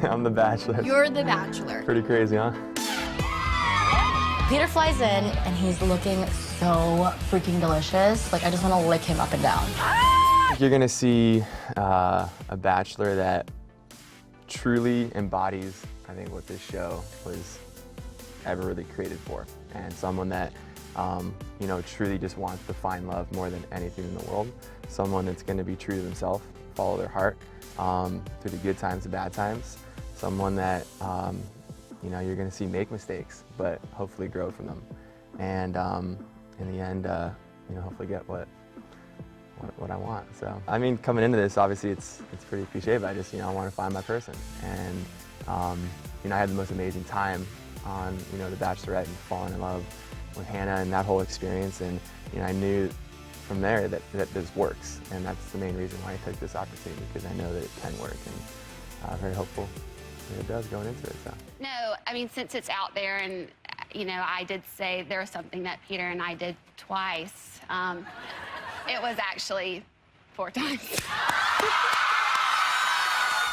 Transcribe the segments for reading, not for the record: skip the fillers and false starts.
I'm the Bachelor. You're the Bachelor. Pretty crazy, huh? Peter flies in and he's looking so freaking delicious. Like, I just want to lick him up and down. You're gonna see a Bachelor that truly embodies, I think, what this show was ever really created for. And someone that, you know, truly just wants to find love more than anything in the world. Someone that's gonna be true to themselves, follow their heart, through the good times, the bad times. Someone that, you know, you're gonna see make mistakes, but hopefully grow from them. And in the end, you know, hopefully get what I want. So, I mean, coming into this, obviously it's pretty cliche, but I just, you know, I want to find my person. And, you know, I had the most amazing time on, you know, The Bachelorette and falling in love with Hannah and that whole experience. And, you know, I knew from there that this works. And that's the main reason why I took this opportunity, because I know that it can work, and very hopeful that it does going into it. So. No, I mean, since it's out there, and, you know, I did say there was something that Peter and I did twice. It was actually 4 times.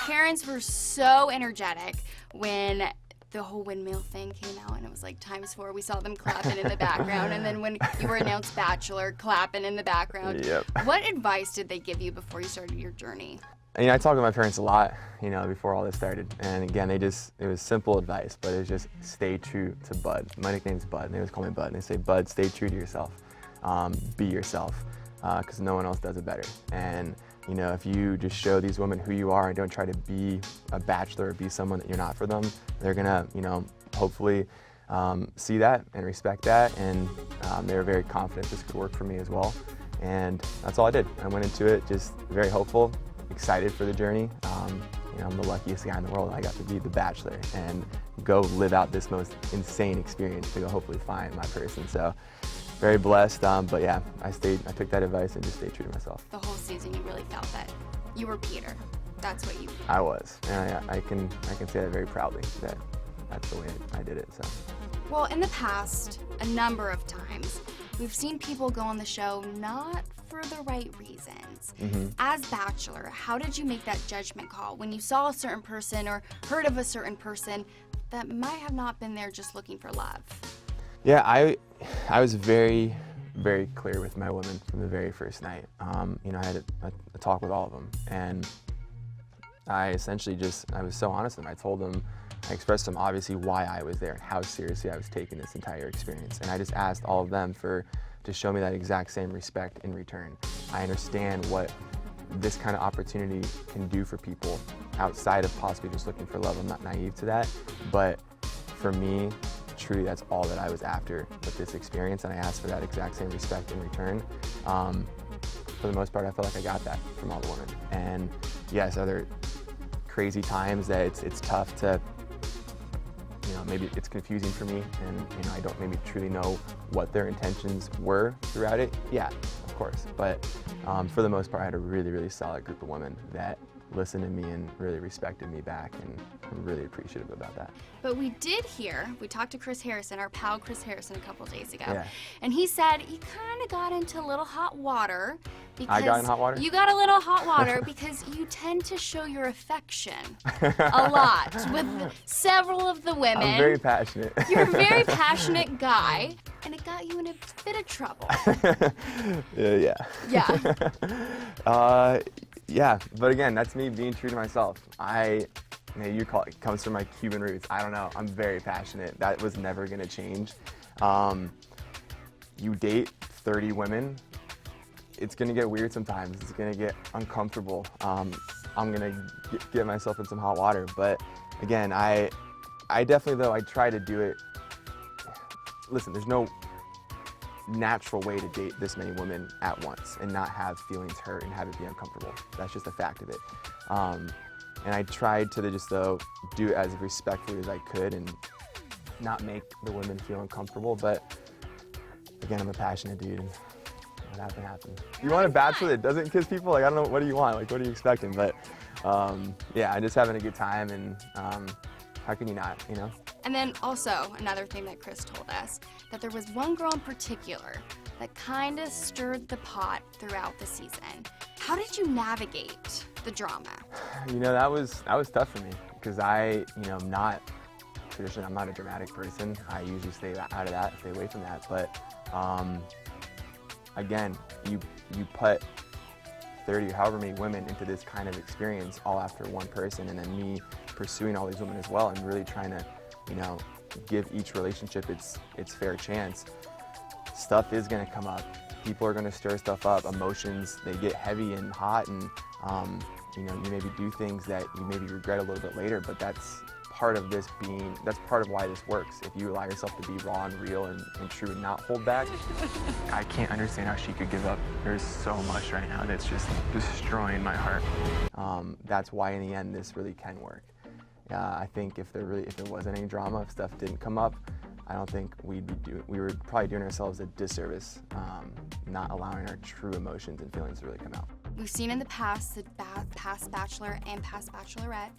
Parents were so energetic when the whole windmill thing came out, and it was like ×4. We saw them clapping in the background, and then when you were announced Bachelor, clapping in the background. Yep. What advice did they give you before you started your journey? You know, I talked to my parents a lot, you know, before all this started. And again, it was simple advice, but it was just stay true to Bud. My nickname's Bud, and they always call me Bud. And they say, Bud, stay true to yourself. Be yourself, because no one else does it better. And, you know, if you just show these women who you are and don't try to be a bachelor or be someone that you're not for them, they're gonna, you know, hopefully see that and respect that. And they were very confident this could work for me as well. And that's all I did. I went into it just very hopeful, excited for the journey. You know, I'm the luckiest guy in the world. I got to be the Bachelor and go live out this most insane experience to go hopefully find my person. So very blessed, but yeah, I took that advice and just stayed true to myself. The whole season, you really felt that you were Peter. That's what you. I was, and I can say that very proudly, that that's the way I did it. So. Well, in the past, a number of times, we've seen people go on the show not for the right reasons. Mm-hmm. As Bachelor, how did you make that judgment call when you saw a certain person or heard of a certain person that might have not been there just looking for love? Yeah, I was very, very clear with my women from the very first night. You know, I had a talk with all of them, and I essentially I was so honest with them. I told them, I expressed to them obviously why I was there and how seriously I was taking this entire experience. And I just asked all of them to show me that exact same respect in return. I understand what this kind of opportunity can do for people outside of possibly just looking for love. I'm not naive to that, but for me, truly that's all that I was after with this experience, and I asked for that exact same respect in return. For the most part, I felt like I got that from all the women. And yes, are there crazy times that it's tough to, you know, maybe it's confusing for me, and, you know, I don't maybe truly know what their intentions were throughout it. Yeah, of course. But for the most part, I had a really, really solid group of women that listened to me and really respected me back, and I'm really appreciative about that. But we talked to Chris Harrison, our pal Chris Harrison, a couple days ago. Yeah. And he said he kind of got into a little hot water. Because I got in hot water? You got a little hot water because you tend to show your affection a lot with several of the women. I'm very passionate. You're a very passionate guy, and it got you in a bit of trouble. Yeah. Yeah. Yeah, but again, that's me being true to myself. You call it comes from my Cuban roots. I don't know, I'm very passionate. That was never gonna change. You date 30 women, it's gonna get weird sometimes. It's gonna get uncomfortable. I'm gonna get myself in some hot water. But again, I definitely, though, I try to do it. Listen, there's no natural way to date this many women at once and not have feelings hurt and have it be uncomfortable. That's just a fact of it. And I tried to just, though, do it as respectfully as I could and not make the women feel uncomfortable. But again, I'm a passionate dude, and what happened. You want a bachelor that doesn't kiss people? Like, I don't know, what do you want? Like, what are you expecting? But yeah, I'm just having a good time, and how can you not, you know? And then also, another thing that Chris told us, that there was one girl in particular that kind of stirred the pot throughout the season. How did you navigate the drama? You know, that was tough for me because I'm not a dramatic person. I usually stay out of that, stay away from that. But again, you put 30 or however many women into this kind of experience all after one person, and then me pursuing all these women as well and really trying to, give each relationship its fair chance. Stuff is going to come up. People are going to stir stuff up. Emotions, they get heavy and hot, and you maybe do things that you maybe regret a little bit later, but that's part of why this works. If you allow yourself to be raw and real and true and not hold back. I can't understand how she could give up. There's so much right now that's just destroying my heart. That's why in the end this really can work. I think if there wasn't any drama, if stuff didn't come up, I don't think we were probably doing ourselves a disservice, not allowing our true emotions and feelings to really come out. We've seen in the past that past bachelor and past bachelorette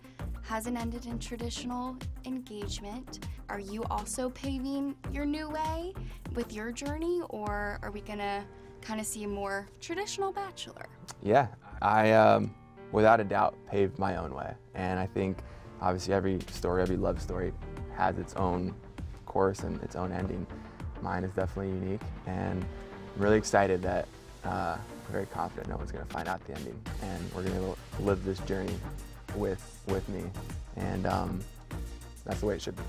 hasn't ended in traditional engagement. Are you also paving your new way with your journey, or are we gonna kind of see a more traditional bachelor? Yeah, I without a doubt paved my own way, and I think obviously every love story has its own course and its own ending. Mine is definitely unique, and I'm really excited that I'm very confident no one's going to find out the ending, and we're going to live this journey with me, and that's the way it should be.